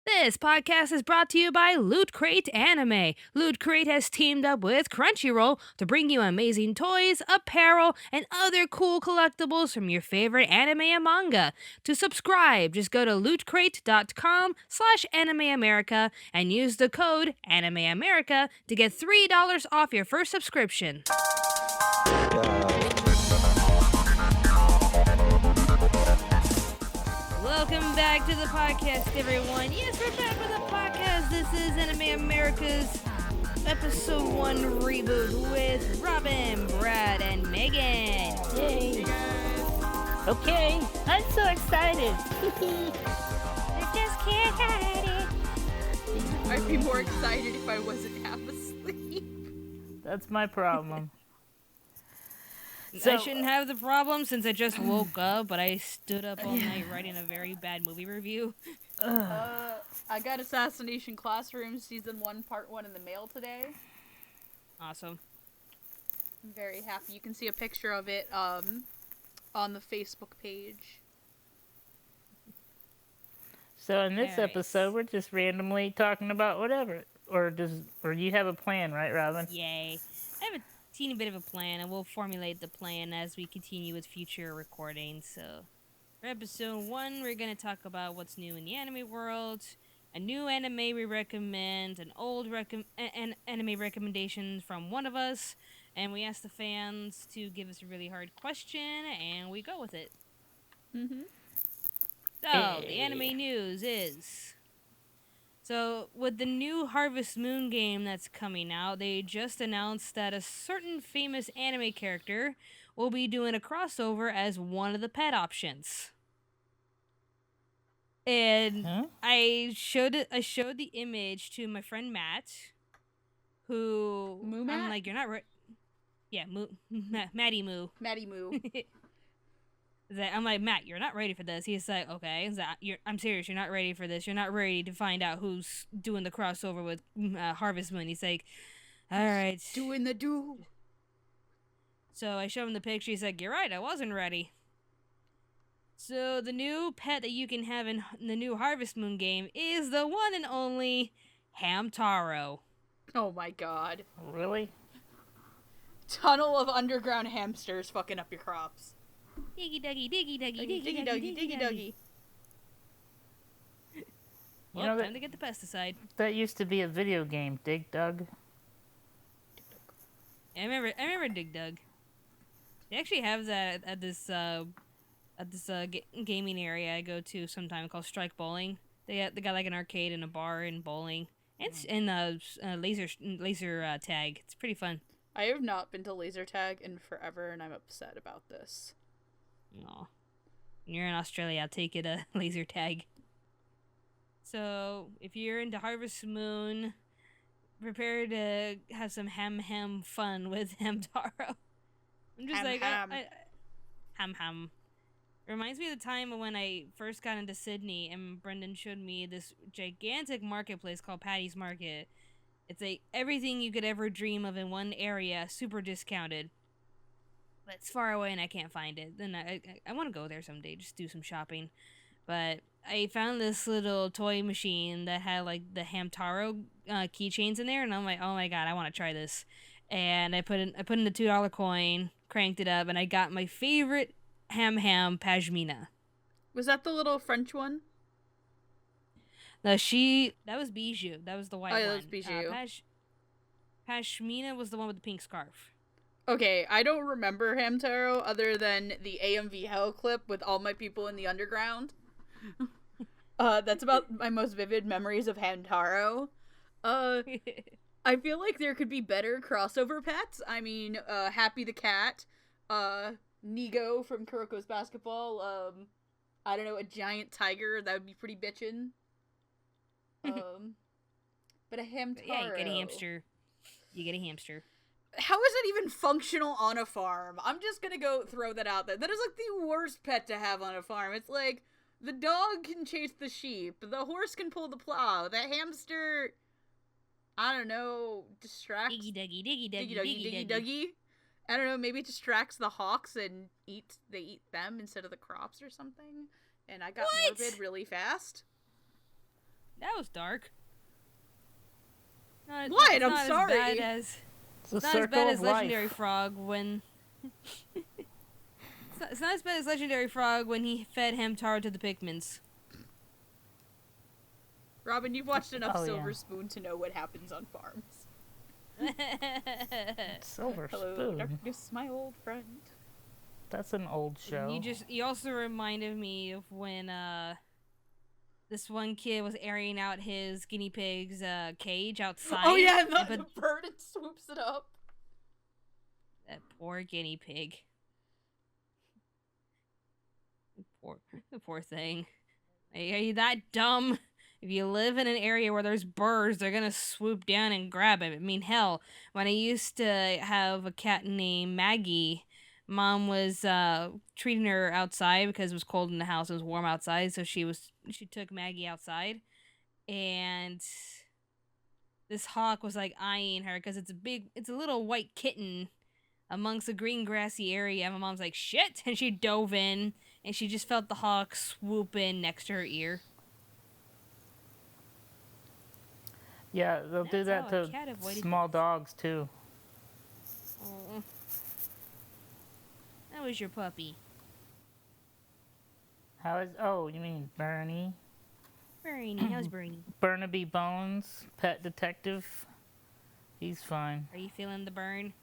This podcast is brought to you by Loot Crate Anime. Loot Crate has teamed up with Crunchyroll to bring you amazing toys, apparel, and other cool collectibles from your favorite anime and manga. To subscribe, just go to lootcrate.com/animeamerica and use the code AnimeAmerica to get $3 off your first subscription. Welcome back to the podcast, everyone. Yes, we're back with the podcast. This is Anime America's episode 1 reboot with Robyn, Brad, and Megan. Yay! Okay, I'm so excited. I just can't hide it. I'd be more excited if I wasn't half asleep. That's my problem. I shouldn't have the problem since I just woke up, but I stood up all night writing a very bad movie review. I got Assassination Classroom Season 1, Part 1 in the mail today. Awesome. I'm very happy. You can see a picture of it on the Facebook page. So in this episode, we're just randomly talking about whatever. Or you have a plan, right, Robyn? Yay. I have a teeny bit of a plan, and we'll formulate the plan as we continue with future recordings. So, for episode 1, we're going to talk about what's new in the anime world, a new anime we recommend, an old anime recommendation from one of us, and we ask the fans to give us a really hard question, and we go with it. Mm-hmm. So, the anime news is... So, with the new Harvest Moon game that's coming out, they just announced that a certain famous anime character will be doing a crossover as one of the pet options. And I showed the image to my friend Matt, who Moo Matt? I'm like, you're not right. Yeah, Matty Moo. Matty Moo. I'm like, Matt, you're not ready for this. He's like, okay. I'm serious. You're not ready for this. You're not ready to find out who's doing the crossover with Harvest Moon. He's like, all right. Doing the do. So I showed him the picture. He's like, you're right. I wasn't ready. So the new pet that you can have in the new Harvest Moon game is the one and only Hamtaro. Oh my god. Really? Tunnel of underground hamsters fucking up your crops. Diggy duggy, diggy duggy, Diggy duggy, diggy duggy. Well, time to get the pesticide. That used to be a video game, Dig Dug. I remember Dig Dug. They actually have that at this gaming area I go to sometime called Strike Bowling. They got like an arcade and a bar and bowling. And laser tag. It's pretty fun. I have not been to laser tag in forever, and I'm upset about this. No. When you're in Australia, I'll take it a laser tag. So, if you're into Harvest Moon, prepare to have some ham fun with Hamtaro. I'm just ham. Reminds me of the time when I first got into Sydney and Brendan showed me this gigantic marketplace called Paddy's Market. It's like everything you could ever dream of in one area, super discounted. But it's far away and I can't find it. Then I want to go there someday, just do some shopping. But I found this little toy machine that had like the Hamtaro keychains in there, and I'm like, oh my god, I want to try this. And I put in the $2 coin, cranked it up, and I got my favorite ham Pashmina. Was that the little French one? That was Bijou. That was the white one. That was Bijou. Pashmina was the one with the pink scarf. Okay, I don't remember Hamtaro other than the AMV Hell clip with all my people in the underground. That's about my most vivid memories of Hamtaro. I feel like there could be better crossover pets. I mean, Happy the Cat, Nigo from Kuroko's Basketball, I don't know, a giant tiger, that would be pretty bitchin'. But a Hamtaro. Yeah, you get a hamster. How is it even functional on a farm? I'm just gonna go throw that out there. That is like the worst pet to have on a farm. It's like, the dog can chase the sheep, the horse can pull the plow, the hamster, I don't know, distracts... Diggy duggy. I don't know, maybe it distracts the hawks and they eat them instead of the crops or something. And I got morbid really fast. That was dark. What? It's I'm not sorry. It's not as bad as Legendary Frog when... It's not as bad as Legendary Frog when he fed Hamtaro to the Pikmins. Robyn, you've watched enough Silver Spoon to know what happens on farms. Silver Hello, Spoon? darkness, my old friend. That's an old show. You also reminded me of when this one kid was airing out his guinea pig's cage outside. Oh yeah, and the bird swoops it up. That poor guinea pig. Poor thing. Are you that dumb? If you live in an area where there's birds, they're gonna swoop down and grab him. I mean, hell, when I used to have a cat named Maggie, Mom was treating her outside because it was cold in the house. It was warm outside, so she took Maggie outside, and this hawk was like eyeing her because it's a little white kitten amongst a green grassy area. And my mom's like, shit, and she dove in, and she just felt the hawk swoop in next to her ear. Yeah, they'll do that to small dogs too. Oh. That was your puppy. Oh, you mean Bernie? Bernie, how's Bernie? Burnaby Bones, pet detective. He's fine. Are you feeling the burn?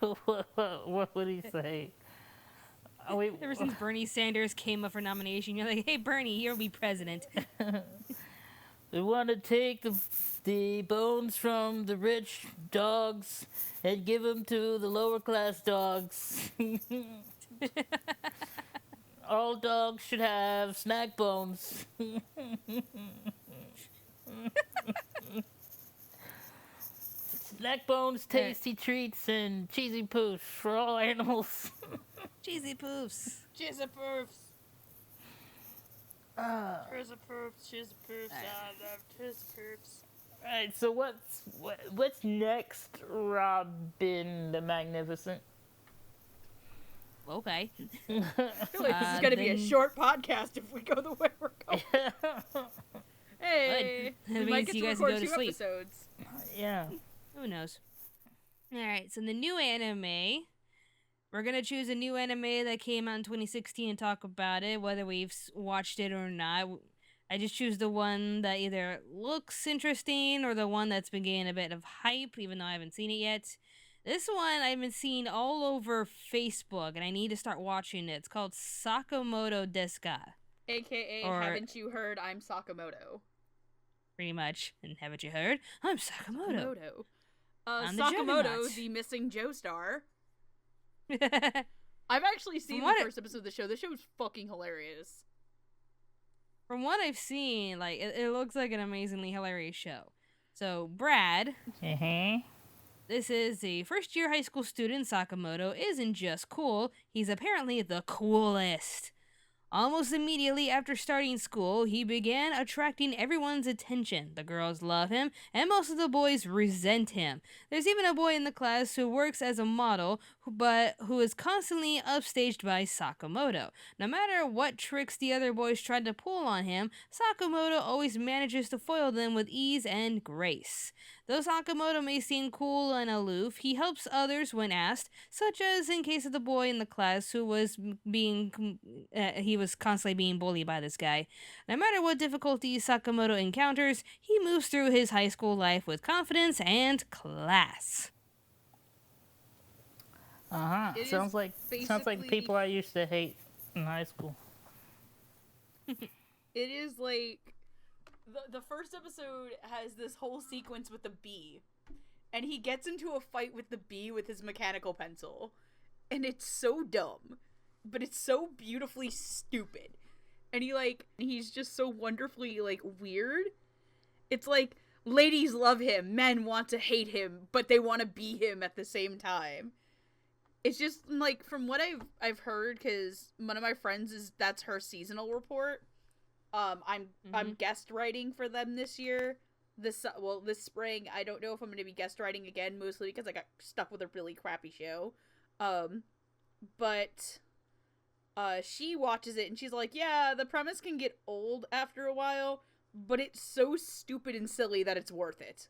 What would he say? Ever since Bernie Sanders came up for nomination, you're like, hey, Bernie, you'll be president. We want to take the bones from the rich dogs and give them to the lower class dogs. All dogs should have snack bones. Snack bones, tasty treats, and cheesy poofs for all animals. Cheesy poofs. Cheesy poofs. Cheesy poofs, cheesy poofs, I love cheesy poofs. Alright, so what's next, Robyn the Magnificent? Okay. I feel like this is going to be a short podcast if we go the way we're going. Hey, we might get to record 2 episodes. Yeah. Who knows? Alright, so the new anime, we're going to choose a new anime that came out in 2016 and talk about it, whether we've watched it or not. I just choose the one that either looks interesting or the one that's been getting a bit of hype, even though I haven't seen it yet. This one I've been seeing all over Facebook, and I need to start watching it. It's called Sakamoto Deska. AKA, haven't you heard I'm Sakamoto? Pretty much. And haven't you heard? I'm Sakamoto. Sakamoto, the missing Joestar. I've actually seen the first episode of the show. The show is fucking hilarious. From what I've seen, like, it looks like an amazingly hilarious show. So, Brad, this is a first-year high school student. Sakamoto isn't just cool, he's apparently the coolest. Almost immediately after starting school, he began attracting everyone's attention. The girls love him, and most of the boys resent him. There's even a boy in the class who works as a model, but who is constantly upstaged by Sakamoto. No matter what tricks the other boys tried to pull on him, Sakamoto always manages to foil them with ease and grace. Though Sakamoto may seem cool and aloof, he helps others when asked, such as in case of the boy in the class who was he was constantly being bullied by this guy. No matter what difficulties Sakamoto encounters, he moves through his high school life with confidence and class. Sounds like people I used to hate in high school. It is like the first episode has this whole sequence with the bee, and he gets into a fight with the bee with his mechanical pencil, and it's so dumb, but it's so beautifully stupid, and he's just so wonderfully like weird. It's like ladies love him, men want to hate him, but they want to be him at the same time. It's just like, from what I've heard, because one of my friends that's her seasonal report. I'm guest writing for them this year. This spring. I don't know if I'm going to be guest writing again, mostly because I got stuck with a really crappy show. But she watches it and she's like, yeah, the premise can get old after a while, but it's so stupid and silly that it's worth it.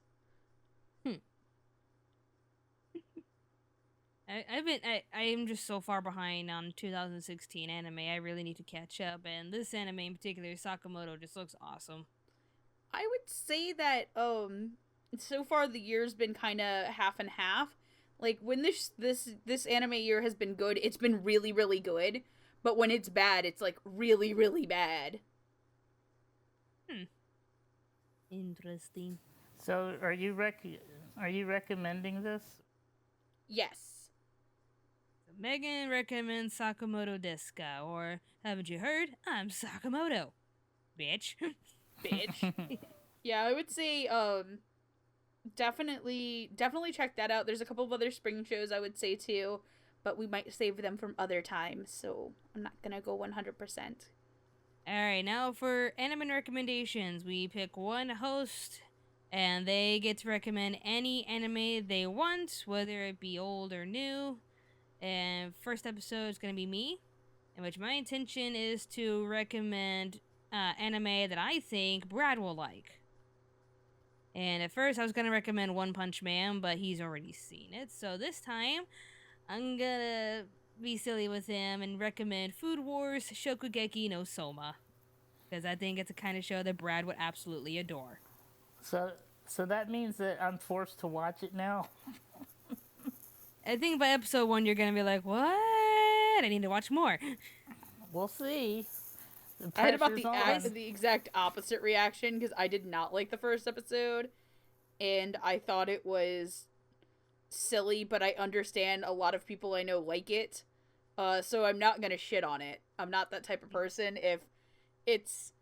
I am just so far behind on 2016 anime. I really need to catch up, and this anime in particular, Sakamoto, just looks awesome. I would say that so far the year's been kind of half and half. Like when this anime year has been good, it's been really really good, but when it's bad, it's like really really bad. Interesting. So, are you recommending this? Yes. Megan recommends Sakamoto Deska, or haven't you heard? I'm Sakamoto, bitch. Bitch. Yeah, I would say definitely check that out. There's a couple of other spring shows I would say too, but we might save them from other times, so I'm not gonna go 100%. Alright, now for anime recommendations, we pick one host and they get to recommend any anime they want, whether it be old or new. And first episode is going to be me, in which my intention is to recommend anime that I think Brad will like. And at first I was going to recommend One Punch Man, but he's already seen it. So this time, I'm going to be silly with him and recommend Food Wars Shokugeki no Soma. Because I think it's a kind of show that Brad would absolutely adore. So that means that I'm forced to watch it now? I think by episode 1 you're gonna be like, what? I need to watch more. We'll see. I had about the exact opposite reaction because I did not like the first episode, and I thought it was silly, but I understand a lot of people I know like it, so I'm not gonna shit on it. I'm not that type of person. If it's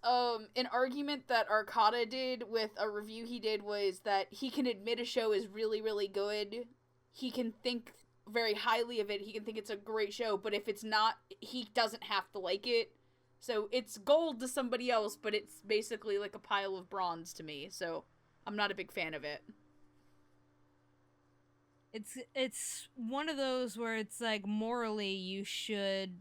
an argument that Arcada did with a review he did was that he can admit a show is really, really good. He can think very highly of it. He can think it's a great show, but if it's not, he doesn't have to like it. So it's gold to somebody else, but it's basically like a pile of bronze to me. So I'm not a big fan of it. It's one of those where it's like morally you should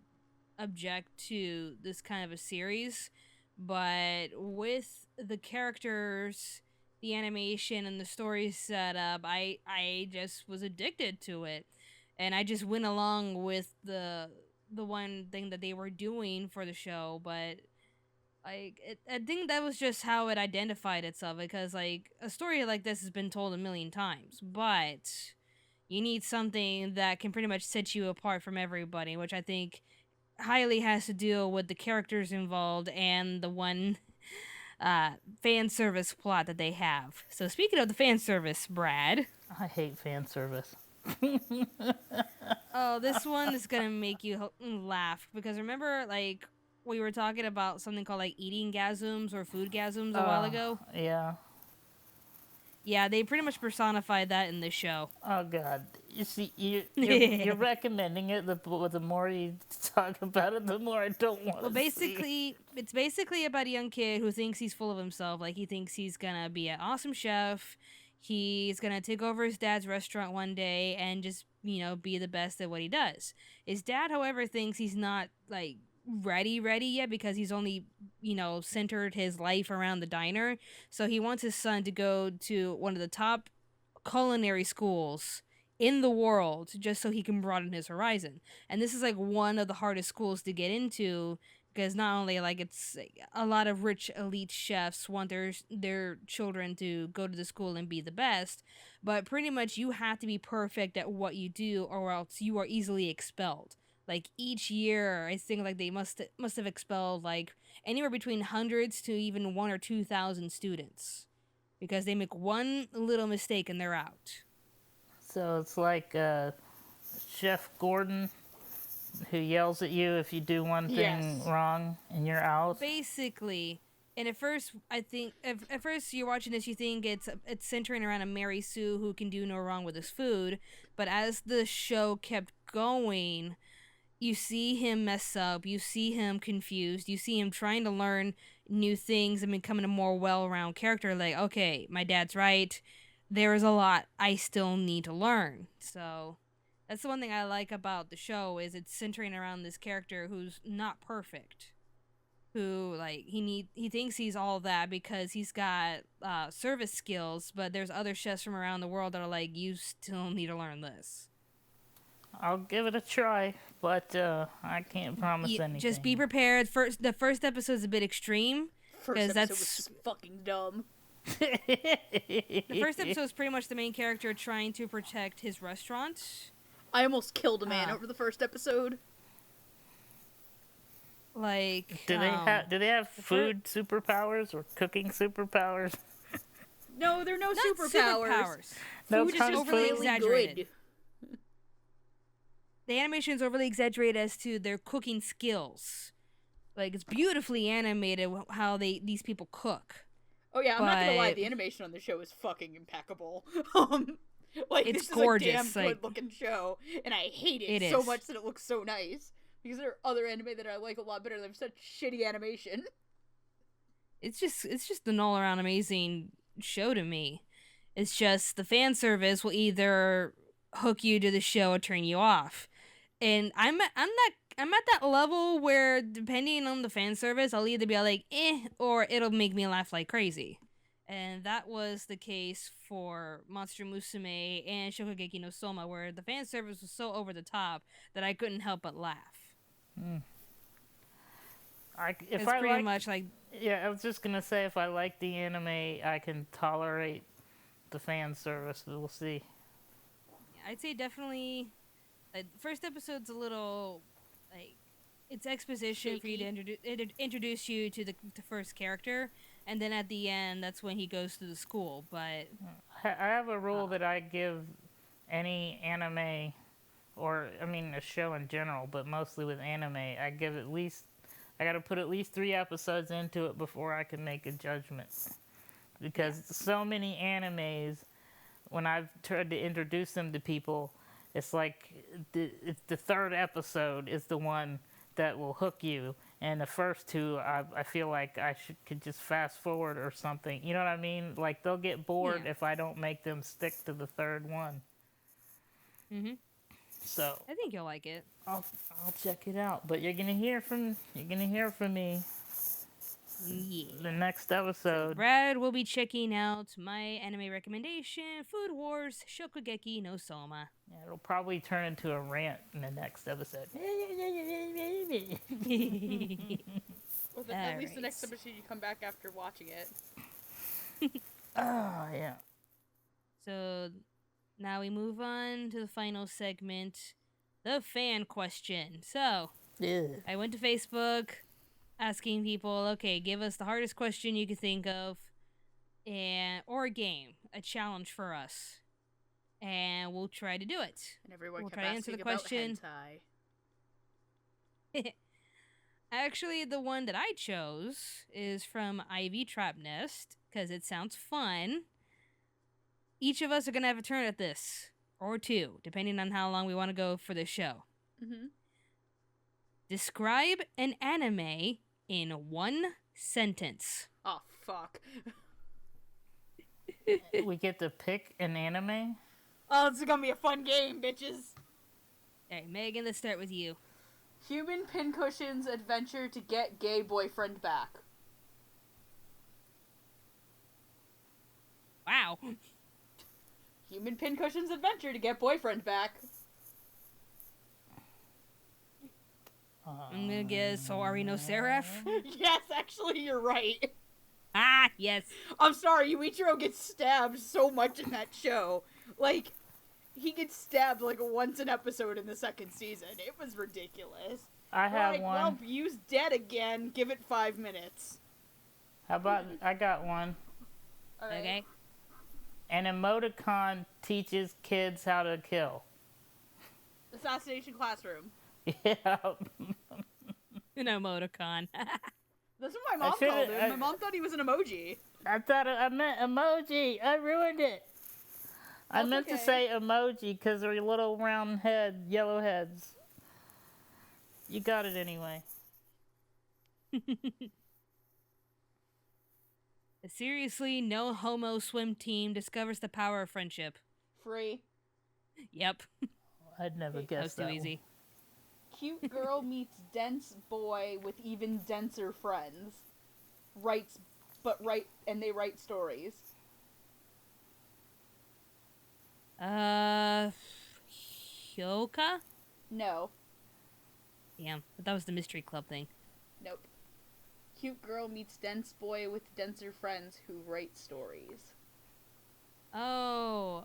object to this kind of a series, but with the characters, the animation, and the story set up, I just was addicted to it, and I just went along with the one thing that they were doing for the show. But I think that was just how it identified itself, because like a story like this has been told a million times, but you need something that can pretty much set you apart from everybody, which I think highly has to deal with the characters involved and the one fan service plot that they have. So speaking of the fan service, Brad. I hate fan service. Oh, this one is gonna make you laugh, because remember, like, we were talking about something called like eating gasms or food gasms a while ago? Yeah. Yeah, they pretty much personified that in this show. Oh God! You see, you're recommending it. The more you talk about it, the more I don't want to. Well, basically, it's basically about a young kid who thinks he's full of himself. Like, he thinks he's gonna be an awesome chef. He's gonna take over his dad's restaurant one day and just, be the best at what he does. His dad, however, thinks he's not like ready yet, because he's only centered his life around the diner. So he wants his son to go to one of the top culinary schools in the world, just so he can broaden his horizon. And this is like one of the hardest schools to get into, because not only like it's a lot of rich elite chefs want their children to go to the school and be the best, but pretty much you have to be perfect at what you do, or else you are easily expelled. Like, each year, I think like they must have expelled like anywhere between hundreds to even 1,000 or 2,000 students, because they make one little mistake and they're out. So it's like Chef Gordon, who yells at you if you do one thing wrong and you're out. Basically. And at first, I think at first you're watching this, you think it's centering around a Mary Sue who can do no wrong with his food. But as the show kept going, you see him mess up, you see him confused, you see him trying to learn new things and becoming a more well-rounded character. Like, okay, my dad's right, there is a lot I still need to learn. So That's the one thing I like about the show is it's centering around this character who's not perfect. Who like he thinks he's all that because he's got service skills, but there's other chefs from around the world that are like, you still need to learn this. I'll give it a try, but I can't promise anything. Just be prepared. The first episode's a bit extreme. First episode was fucking dumb. The first episode is pretty much the main character trying to protect his restaurant. I almost killed a man over the first episode. Like, do they have food superpowers or cooking superpowers? No, there are no superpowers. No, food is just overly exaggerated. Good. The animation is overly exaggerated as to their cooking skills. Like, it's beautifully animated how these people cook. Oh yeah, I'm not gonna lie, the animation on the show is fucking impeccable. Like, it's this gorgeous. Is a damn good looking show, and I hate it so much that it looks so nice. Because there are other anime that I like a lot better that have such shitty animation. It's just an all around amazing show to me. It's just the fan service will either hook you to the show or turn you off. And I'm at that level where depending on the fan service, I'll either be like, or it'll make me laugh like crazy. And that was the case for Monster Musume and Shokugeki no Soma, where the fan service was so over the top that I couldn't help but laugh. It's pretty much like... Yeah, I was just going to say, if I like the anime, I can tolerate the fan service, but we'll see. I'd say definitely... Like, first episode's a little... like, it's exposition for you to introduce you to the first character, and then at the end, that's when he goes to the school, but... I have a rule that I give any anime, or, I mean, a show in general, but mostly with anime, I gotta put at least 3 episodes into it before I can make a judgment. Because so many animes, when I've tried to introduce them to people, it's like the third episode is the one that will hook you, and the first 2 I feel like I could just fast forward or something. You know what I mean? Like, they'll get bored if I don't make them stick to the third one. Mhm. So I think you'll like it. I'll check it out. But you're gonna hear from me. Yeah. The next episode. So Brad will be checking out my anime recommendation, Food Wars Shokugeki no Soma. Yeah, it'll probably turn into a rant in the next episode. Well, at least the next episode you come back after watching it. Oh, yeah. So now we move on to the final segment, the fan question. So I went to Facebook asking people, okay, give us the hardest question you could think of, or a game, a challenge for us, and we'll try to do it. And everyone we'll kept try to answer the question. Actually, the one that I chose is from Ivy Trap Nest because it sounds fun. Each of us are gonna have a turn at this, or 2, depending on how long we want to go for the show. Mm-hmm. Describe an anime in 1 sentence. Oh, fuck. We get to pick an anime? Oh, this is gonna be a fun game, bitches. Alright, Megan, let's start with you. Human Pincushion's adventure to get gay boyfriend back. Wow. Human Pincushion's adventure to get boyfriend back. I'm gonna guess Soari no Seraph. Yes, actually, you're right. Ah, yes. I'm sorry, Yuichiro gets stabbed so much in that show. Like, he gets stabbed like once an episode in the 2nd season. It was ridiculous. I have one. Well, Yu's dead again. Give it 5 minutes. How about, I got one. Right. Okay. An emoticon teaches kids how to kill. Assassination Classroom. Yeah. An emoticon. That's what my mom called him. My mom thought he was an emoji. I thought I meant emoji. I ruined it. I meant to say emoji because they're little round head, yellow heads. You got it anyway. A seriously no homo swim team discovers the power of friendship. Free. Yep. I'd never That was guessed too that easy. Cute girl meets dense boy with even denser friends. And they write stories. Hyoka? No. Damn, but that was the Mystery Club thing. Nope. Cute girl meets dense boy with denser friends who write stories. Oh,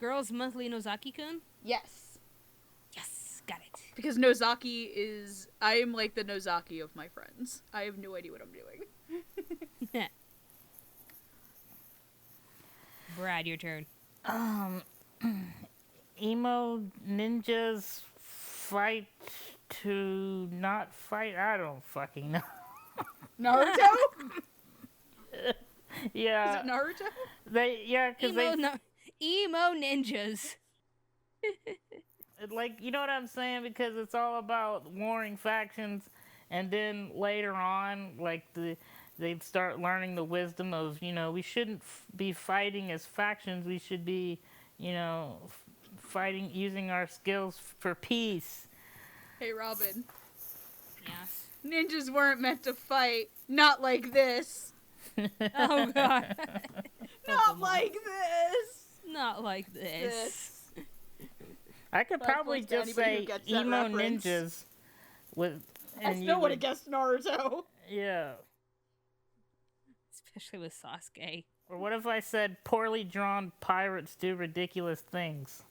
Girls Monthly Nozaki-kun? Yes. Yes, got it. Because Nozaki is... I am like the Nozaki of my friends. I have no idea what I'm doing. Brad, your turn. Emo ninjas fight to not fight? I don't fucking know. Naruto? Yeah. Is it Naruto? Because Emo ninjas. like, you know what I'm saying? Because it's all about warring factions, and then later on, like, they'd start learning the wisdom of, we shouldn't be fighting as factions. We should be, fighting, using our skills for peace. Hey, Robyn. Yes. Ninjas weren't meant to fight. Not like this. Oh, God. Not like this. Not like this. I could probably just say emo ninjas with. I still would have guessed Naruto. Yeah. Especially with Sasuke. Or what if I said poorly drawn pirates do ridiculous things?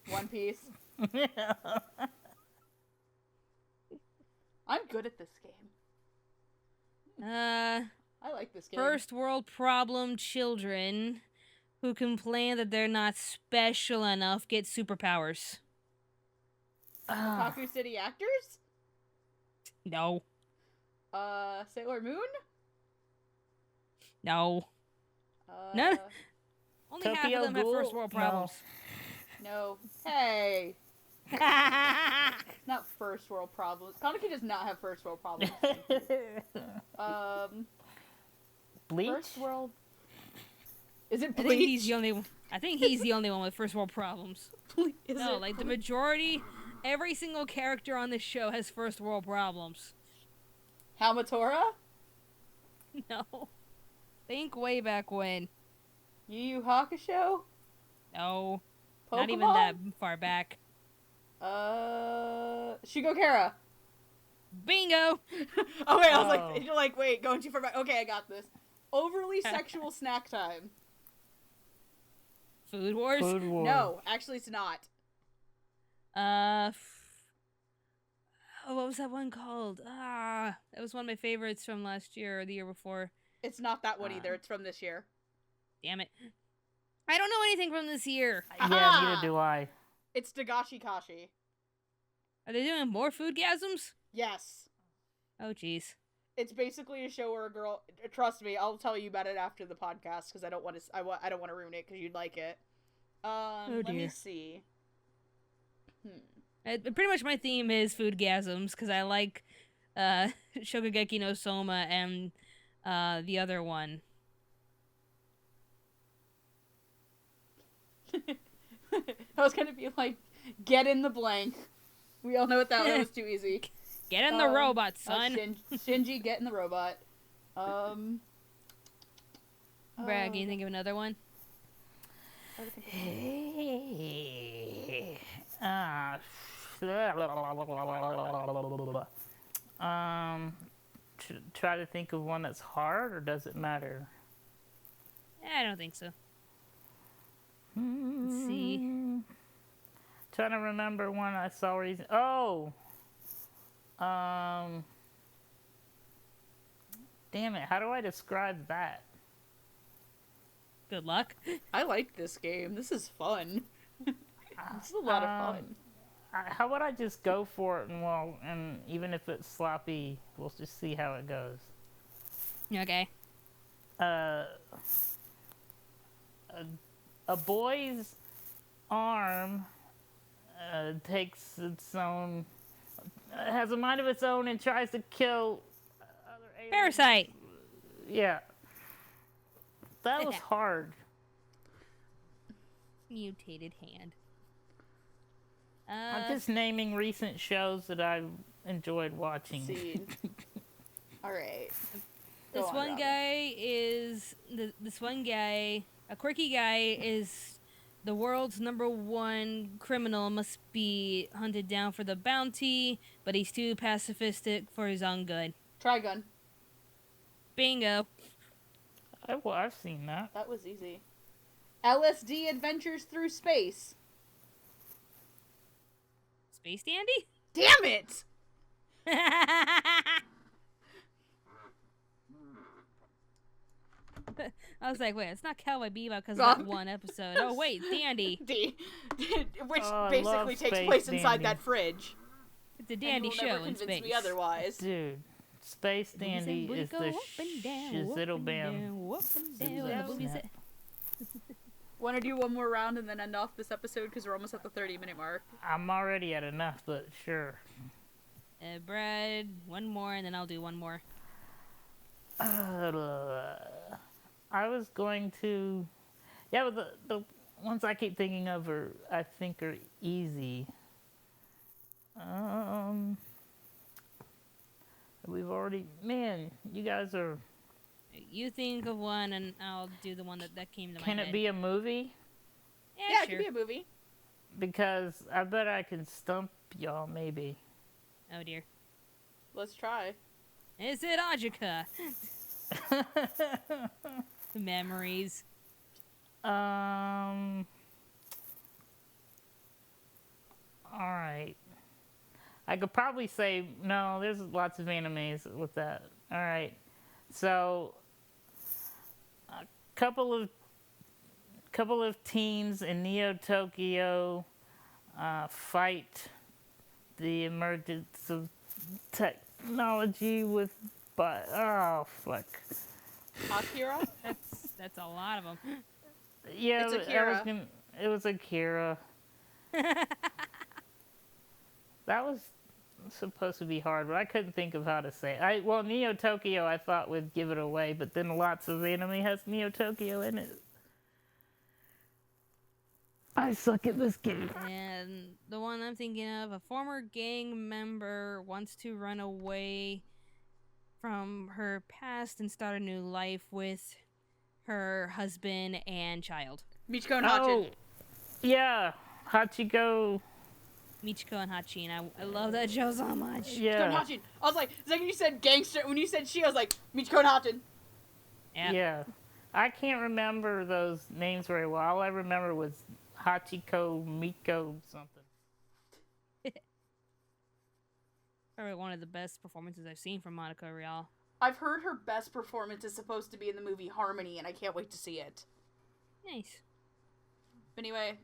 One Piece. Yeah. I'm good at this game. I like this game. First world problem children who complain that they're not special enough get superpowers. Kaku City actors? No. Sailor Moon? No. None. Only half Tokyo of them have Ghoul? first world problems. No. Hey. Not first world problems. Kaneki does not have first world problems. Bleach? First world. Is it I Bleach? think he's the only one. I think he's the only one with first world problems. Is No, it like the Bleach? majority, every single character on this show has first world problems. Hamatora? No. Think way back when. Yu Yu Hakusho? No. Pokemon? Not even that far back. Shigokara. Bingo! Oh wait, I was Oh. like, you're like, wait, going too far back. Okay, I got this. Overly sexual snack time. Food Wars? Food War. No, actually it's not. Oh, what was that one called? That was one of my favorites from last year or the year before. It's not that one either. It's from this year. Damn it. I don't know anything from this year. Yeah, neither do I. It's Dagashi Kashi. Are they doing more foodgasms? Yes. Oh, jeez. It's basically a show where a girl. Trust me, I'll tell you about it after the podcast because I don't want to. I don't want to ruin it because you'd like it. Let me dear. see. Pretty much my theme is foodgasms because I like Shokugeki no Soma and the other one. I was gonna be like, get in the blank. We all know what that was too easy. Get in the robot, son. Shinji, get in the robot. Brad, can you think of another one? Try to think of one that's hard, or does it matter? I don't think so. Let's see. Trying to remember one I saw recently. Damn it, how do I describe that? Good luck. I like this game. This is fun. This is a lot of fun. How about I just go for it, and even if it's sloppy, we'll just see how it goes. Okay. A boy's arm takes its own, has a mind of its own, and tries to kill other aliens. Parasite. Yeah. That was hard. mutated hand. I'm just naming recent shows that I've enjoyed watching. Scene. All right. This one guy, a quirky guy, is the world's #1 criminal, must be hunted down for the bounty, but he's too pacifistic for his own good. Trigun. Well, Bingo. I've seen that. That was easy. LSD Adventures Through Space. Space Dandy? Damn it! I was like, wait, it's not Cowboy Bebop because of that one episode. Oh, wait, Dandy. Which basically takes place inside that fridge. It's a Dandy show in space. Me otherwise. Dude, Space Dandy is the shizzle bam. Want to do one more round and then end off this episode because we're almost at the 30-minute mark? I'm already at enough, but sure. Brad, one more, and then I'll do one more. I was going to... Yeah, but the ones I keep thinking of I think are easy. We've already... Man, you guys are... You think of one, and I'll do the one that came to my head. Can it be a movie? Yeah, sure. It can be a movie. Because I bet I can stump y'all, maybe. Oh, dear. Let's try. Is it Ajika? Memories. Alright. I could probably say, no, there's lots of animes with that. Alright. So, a couple of teens in Neo Tokyo fight the emergence of technology with... oh, fuck. Akira? That's a lot of them. Yeah, it's Akira. It was Akira. That was supposed to be hard, but I couldn't think of how to say it. Well, Neo Tokyo I thought would give it away, but then lots of anime has Neo Tokyo in it. I suck at this game. And the one I'm thinking of, a former gang member wants to run away from her past and start a new life with her husband and child. Michiko and Hachin. Oh, yeah. Hachiko. Michiko and Hachin. I love that show so much. Yeah. Michiko and Hachin. I was like, the second you said gangster, when you said she, I was like, Michiko and Hachin. Yeah. I can't remember those names very well. All I remember was Hachiko, Miko, something. Probably one of the best performances I've seen from Monica Rial. I've heard her best performance is supposed to be in the movie Harmony, and I can't wait to see it. Nice. Anyway,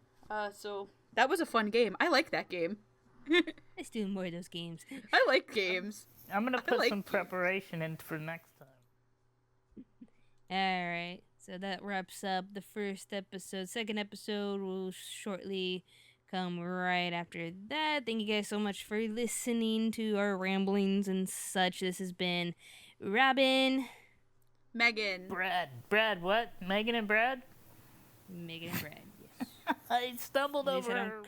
so that was a fun game. I like that game. Let's do more of those games. I like games. I'm gonna put some preparation in for next time. Alright, so that wraps up the first episode. Second episode will shortly come right after that. Thank you guys so much for listening to our ramblings and such. This has been Robyn. Megan. Brad, what? Megan and Brad? Megan and Brad, yes. I stumbled over her.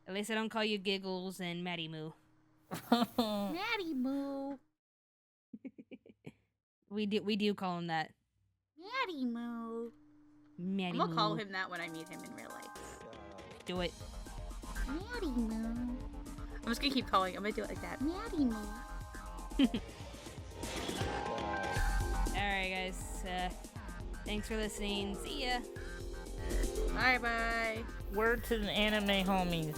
At least I don't call you Giggles and Maddie Moo. Maddie Moo. We do call him that. Maddie Moo. Maddie Moo. Moo. I'll call him that when I meet him in real life. Do it. Maddie Moo. I'm just gonna keep calling. I'm gonna do it like that. Maddie Moo. Alright, guys. Thanks for listening. See ya. Bye bye. Word to the anime homies.